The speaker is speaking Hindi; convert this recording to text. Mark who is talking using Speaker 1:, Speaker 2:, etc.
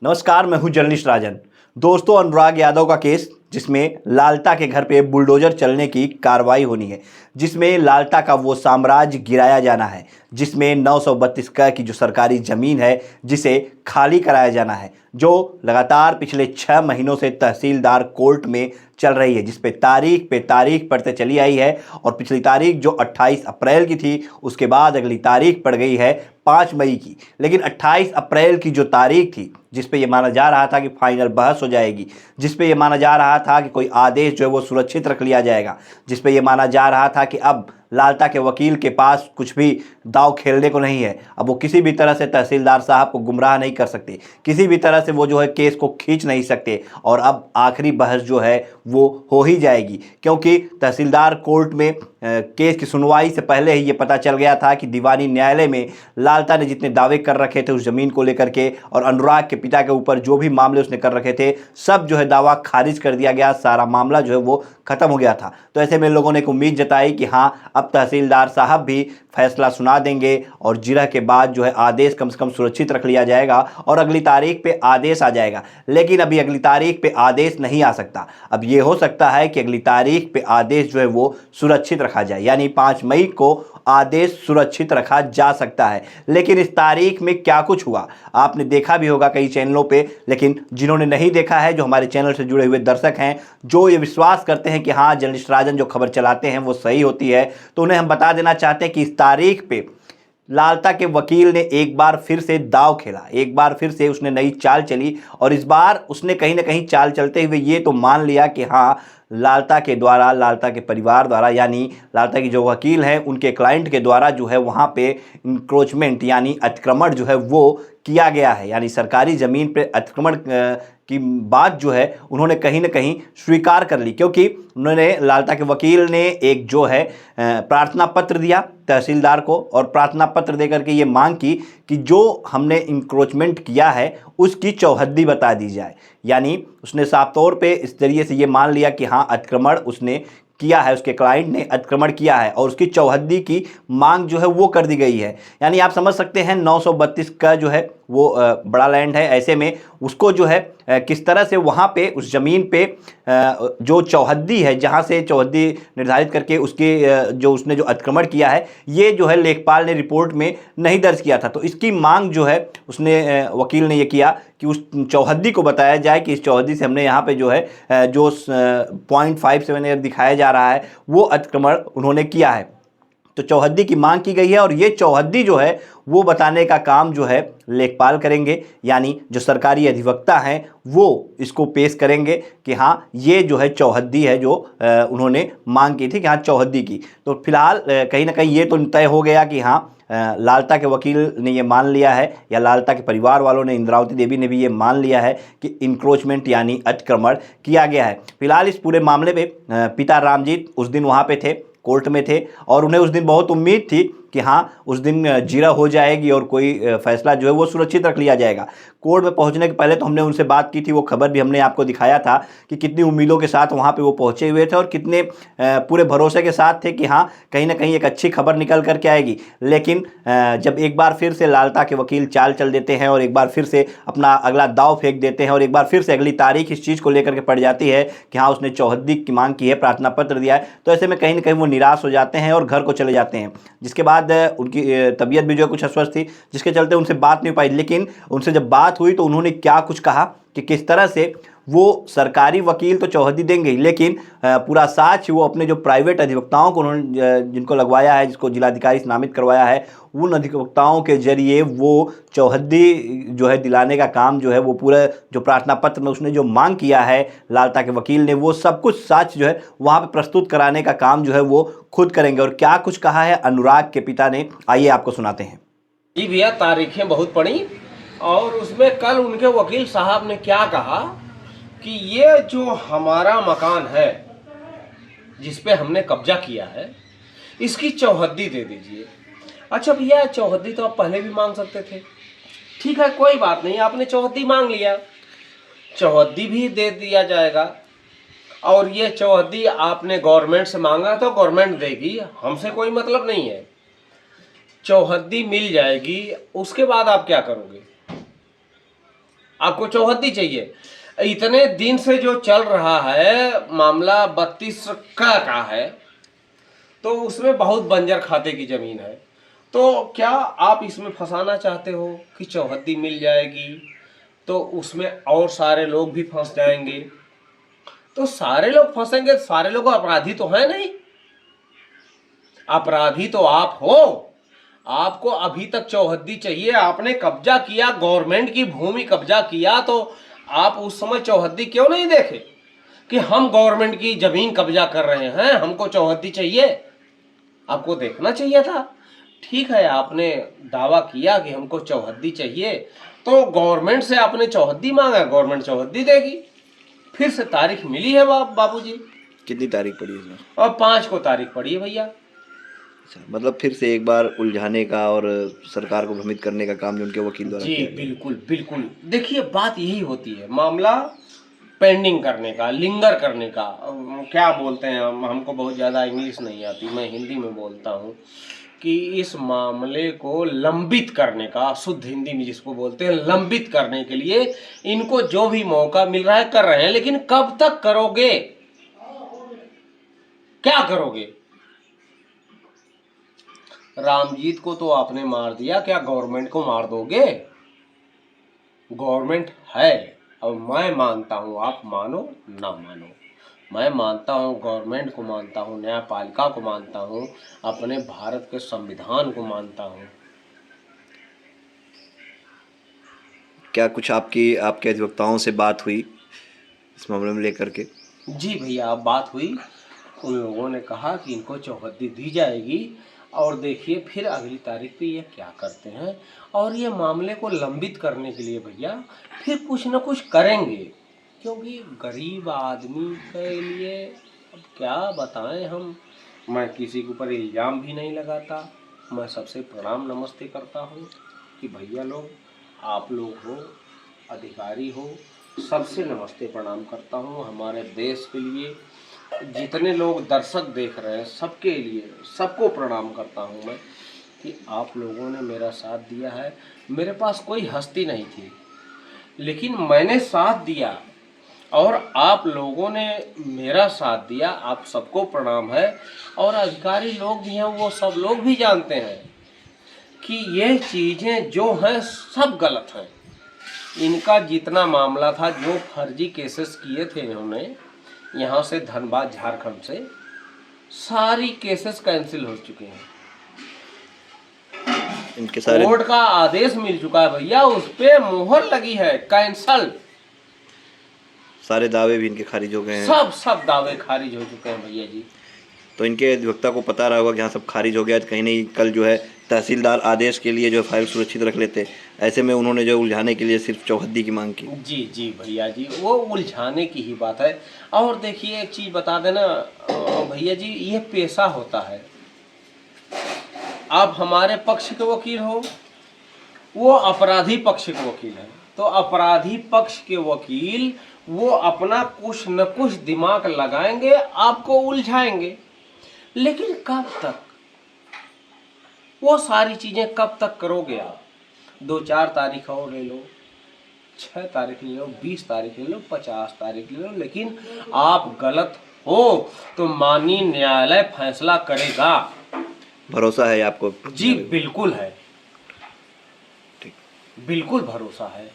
Speaker 1: नमस्कार, मैं हूं जर्नलिस्ट राजन। दोस्तों, अनुराग यादव का केस जिसमें लालता के घर पे बुलडोजर चलने की कार्रवाई होनी है, जिसमें लालता का वो साम्राज्य गिराया जाना है, जिसमें 932 क की जो सरकारी ज़मीन है जिसे खाली कराया जाना है, जो लगातार पिछले 6 महीनों से तहसीलदार कोर्ट में चल रही है, जिस पे तारीख पड़ते चली आई है। और पिछली तारीख जो 28 अप्रैल की थी, उसके बाद अगली तारीख पड़ गई है 5 मई की। लेकिन 28 अप्रैल की जो तारीख थी, जिस पे ये माना जा रहा था कि फाइनल बहस हो जाएगी, जिस पे ये माना जा रहा था कि कोई आदेश जो है वो सुरक्षित रख लिया जाएगा, जिस पे ये माना जा रहा था कि अब लालता के वकील के पास कुछ भी दांव खेलने को नहीं है, अब वो किसी भी तरह से तहसीलदार साहब को गुमराह नहीं कर सकते, किसी भी तरह से वो जो है केस को खींच नहीं सकते। और अब आखिरी बहस जो है वो हो ही जाएगी, क्योंकि तहसीलदार कोर्ट में केस की सुनवाई से पहले ही ये पता चल गया था कि दीवानी न्यायालय में लालता ने जितने दावे कर रखे थे उस ज़मीन को लेकर के, और अनुराग के पिता के ऊपर जो भी मामले उसने कर रखे थे, सब जो है दावा खारिज कर दिया गया, सारा मामला जो है वो ख़त्म हो गया था। तो ऐसे में लोगों ने एक उम्मीद जताई कि हाँ, अब तहसीलदार साहब भी फैसला सुना देंगे और जिरह के बाद जो है आदेश कम से कम सुरक्षित रख लिया जाएगा और अगली तारीख पे आदेश आ जाएगा। लेकिन अभी अगली तारीख पे आदेश नहीं आ सकता। अब ये हो सकता है कि अगली तारीख पे आदेश जो है वो सुरक्षित रखा जाए, यानी 5 मई को आदेश सुरक्षित रखा जा सकता है। लेकिन इस तारीख में क्या कुछ हुआ आपने देखा भी होगा कई चैनलों पे, लेकिन जिन्होंने नहीं देखा है, जो हमारे चैनल से जुड़े हुए दर्शक हैं, जो ये विश्वास करते हैं कि हाँ, जर्नलिस्ट राजन जो खबर चलाते हैं वो सही होती है, तो उन्हें हम बता देना चाहते हैं कि इस तारीख पे लालता के वकील ने एक बार फिर से दांव खेला, एक बार फिर से उसने नई चाल चली। और इस बार उसने कहीं ना कहीं चाल चलते हुए ये तो मान लिया कि हाँ, लालता के द्वारा, लालता के परिवार द्वारा, यानी लालता की जो वकील हैं उनके क्लाइंट के द्वारा जो है वहाँ पे इंक्रोचमेंट यानी अतिक्रमण जो है वो किया गया है, यानी सरकारी ज़मीन पे अतिक्रमण की बात जो है उन्होंने कहीं ना कहीं स्वीकार कर ली, क्योंकि उन्होंने, लालता के वकील ने एक जो है प्रार्थना पत्र दिया तहसीलदार को, और प्रार्थना पत्र देकर के ये मांग की कि जो हमने इंक्रोचमेंट किया है उसकी चौहद्दी बता दी जाए। यानी उसने साफ तौर पे इस जरिए से ये मान लिया कि हाँ, अतिक्रमण उसने किया है, उसके क्लाइंट ने अतिक्रमण किया है और उसकी चौहद्दी की मांग जो है वो कर दी गई है। यानी आप समझ सकते हैं 932 का जो है वो बड़ा लैंड है, ऐसे में उसको जो है किस तरह से वहाँ पे उस ज़मीन पे जो चौहद्दी है, जहाँ से चौहद्दी निर्धारित करके उसके जो उसने जो अतिक्रमण किया है, ये जो है लेखपाल ने रिपोर्ट में नहीं दर्ज किया था। तो इसकी मांग जो है उसने वकील ने ये किया कि उस चौहद्दी को बताया जाए कि इस चौहद्दी से हमने यहाँ पे जो है जो 0.57 दिखाया जा रहा है वो अतिक्रमण उन्होंने किया है। तो चौहद्दी की मांग की गई है और ये चौहद्दी जो है वो बताने का काम जो है लेखपाल करेंगे, यानी जो सरकारी अधिवक्ता हैं वो इसको पेश करेंगे कि हाँ, ये जो है चौहद्दी है जो उन्होंने मांग की थी कि हाँ, चौहद्दी की। तो फिलहाल कहीं ना कहीं ये तो तय हो गया कि हाँ, लालता के वकील ने ये मान लिया है, या लालता के परिवार वालों ने, इंद्रावती देवी ने भी ये मान लिया है कि इंक्रोचमेंट यानी अतिक्रमण किया गया है। फिलहाल इस पूरे मामले में पिता रामजीत उस दिन वहाँ पे थे, कोर्ट में थे, और उन्हें उस दिन बहुत उम्मीद थी कि हाँ, उस दिन जिरह हो जाएगी और कोई फैसला जो है वो सुरक्षित रख लिया जाएगा। कोर्ट में पहुंचने के पहले तो हमने उनसे बात की थी, वो खबर भी हमने आपको दिखाया था कि कितनी उम्मीदों के साथ वहाँ पे वो पहुंचे हुए थे और कितने पूरे भरोसे के साथ थे कि हाँ, कहीं ना कहीं एक अच्छी खबर निकल करके आएगी। लेकिन जब एक बार फिर से लालता के वकील चाल चल देते हैं और एक बार फिर से अपना अगला दाव फेंक देते हैं और एक बार फिर से अगली तारीख इस चीज़ को लेकर के पड़ जाती है कि हाँ, उसने चौहद्दी की मांग की है, प्रार्थना पत्र दिया है, तो ऐसे में कहीं ना कहीं वो निराश हो जाते हैं और घर को चले जाते हैं। जिसके बाद उनकी तबीयत भी जो है कुछ अस्वस्थ थी, जिसके चलते उनसे बात नहीं हो पाई। लेकिन उनसे जब बात हुई तो उन्होंने क्या कुछ कहा कि किस तरह से वो सरकारी वकील तो चौहद्दी देंगे, लेकिन पूरा साक्ष्य वो अपने जो प्राइवेट अधिवक्ताओं को उन्होंने जिनको लगवाया है, जिसको जिलाधिकारी से नामित करवाया है, उन अधिवक्ताओं के जरिए वो चौहद्दी जो है दिलाने का काम जो है वो पूरा जो प्रार्थना पत्र में उसने जो मांग किया है लालता के वकील ने, वो सब कुछ साक्ष्य जो है वहाँ पे प्रस्तुत कराने का काम जो है वो खुद करेंगे। और क्या कुछ कहा है अनुराग के पिता ने, आइए आपको सुनाते हैं।
Speaker 2: जी भैया, तारीखें बहुत पड़ी और उसमें कल उनके वकील साहब ने क्या कहा कि ये जो हमारा मकान है जिस पे हमने कब्जा किया है, इसकी चौहद्दी दे दीजिए। अच्छा भैया, चौहद्दी तो आप पहले भी मांग सकते थे, ठीक है, कोई बात नहीं, आपने चौहद्दी मांग लिया, चौहद्दी भी दे दिया जाएगा। और ये चौहद्दी आपने गवर्नमेंट से मांगा तो गवर्नमेंट देगी, हमसे कोई मतलब नहीं है। चौहद्दी मिल जाएगी, उसके बाद आप क्या करोगे? आपको चौहद्दी चाहिए। इतने दिन से जो चल रहा है मामला 32 का है, तो उसमें बहुत बंजर खाते की जमीन है। तो क्या आप इसमें फंसाना चाहते हो कि चौहद्दी मिल जाएगी तो उसमें और सारे लोग भी फंस जाएंगे? तो सारे लोग फंसेंगे, सारे लोग अपराधी तो है नहीं। अपराधी तो आप हो। आपको अभी तक चौहद्दी चाहिए, आपने कब्जा किया, गवर्नमेंट की भूमि कब्जा किया, तो आप उस समय चौहद्दी क्यों नहीं देखे कि हम गवर्नमेंट की जमीन कब्जा कर रहे हैं, हमको चौहद्दी चाहिए? आपको देखना चाहिए था। ठीक है, आपने दावा किया कि हमको चौहद्दी चाहिए, तो गवर्नमेंट से आपने चौहद्दी मांगा, गवर्नमेंट चौहद्दी देगी। फिर से तारीख मिली है बाबूजी।
Speaker 1: कितनी तारीख पड़ी इसमें?
Speaker 2: और 5 को तारीख पड़ी है भैया।
Speaker 1: अच्छा, मतलब फिर से एक बार उलझाने का और सरकार को भ्रमित करने का काम जो उनके वकील द्वारा
Speaker 2: जी
Speaker 1: किया गया।
Speaker 2: बिल्कुल बिल्कुल। देखिए बात यही होती है, मामला पेंडिंग करने का, लिंगर करने का, क्या बोलते हैं हमको बहुत ज़्यादा इंग्लिश नहीं आती, मैं हिंदी में बोलता हूँ कि इस मामले को लंबित करने का, शुद्ध हिंदी में जिसको बोलते हैं लंबित करने के लिए इनको जो भी मौका मिल रहा है कर रहे हैं। लेकिन कब तक करोगे? क्या करोगे? रामजीत को तो आपने मार दिया, क्या गवर्नमेंट को मार दोगे? गवर्नमेंट है, और मैं मानता हूँ, आप मानो ना मानो, मैं मानता हूँ, गवर्नमेंट को मानता हूँ, न्यायपालिका को मानता हूँ, अपने भारत के संविधान को मानता हूँ।
Speaker 1: क्या कुछ आपके अधिवक्ताओं से बात हुई इस मामले में लेकर के?
Speaker 2: जी भैया, अब बात हुई, उन लोगों ने कहा कि इनको चौहद्दी दी जाएगी, और देखिए फिर अगली तारीख पे ये क्या करते हैं। और ये मामले को लंबित करने के लिए भैया फिर कुछ न कुछ करेंगे, क्योंकि गरीब आदमी के लिए अब क्या बताएं हम। मैं किसी के ऊपर इल्ज़ाम भी नहीं लगाता, मैं सबसे प्रणाम नमस्ते करता हूँ कि भैया लोग, आप लोग हो, अधिकारी हो, सबसे नमस्ते प्रणाम करता हूँ। हमारे देश के लिए जितने लोग दर्शक देख रहे हैं सबके लिए, सबको प्रणाम करता हूँ मैं कि आप लोगों ने मेरा साथ दिया है। मेरे पास कोई हस्ती नहीं थी, लेकिन मैंने साथ दिया और आप लोगों ने मेरा साथ दिया। आप सबको प्रणाम है। और अधिकारी लोग भी हैं, वो सब लोग भी जानते हैं कि ये चीज़ें जो हैं सब गलत हैं। इनका जितना मामला था, जो फर्जी केसेस किए थे इन्होंने यहाँ से, धनबाद झारखंड से, सारी केसेस कैंसिल हो चुके हैं।
Speaker 1: इनके सारे
Speaker 2: कोर्ट का आदेश मिल चुका है भैया, उस पे मोहर लगी है, कैंसल।
Speaker 1: सारे दावे भी इनके खारिज हो गए हैं।
Speaker 2: सब दावे खारिज हो चुके हैं भैया जी।
Speaker 1: तो इनके अधिवक्ता को पता रहा होगा कि हाँ सब खारिज हो गया, तो कहीं नहीं कल जो है तहसीलदार आदेश के लिए जो फाइल सुरक्षित रख लेते। ऐसे में उन्होंने जो उलझाने के लिए सिर्फ चौहद्दी की मांग की।
Speaker 2: जी जी भैया जी, वो उलझाने की ही बात है। और देखिए एक चीज़ बता देना भैया जी, ये पेशा होता है। आप हमारे पक्ष के वकील हो, वो अपराधी पक्ष के वकील है, तो अपराधी पक्ष के वकील वो अपना कुछ न कुछ दिमाग लगाएंगे, आपको उलझाएंगे। लेकिन कब तक? वो सारी चीज़ें कब तक करोगे आप? 2-4 तारीख और ले लो, 6 तारीख ले लो, 20 तारीख ले लो, 50 तारीख ले लो, लेकिन आप गलत हो तो माननीय न्यायालय फैसला करेगा।
Speaker 1: भरोसा है आपको?
Speaker 2: जी बिल्कुल है,
Speaker 1: ठीक,
Speaker 2: बिल्कुल भरोसा है।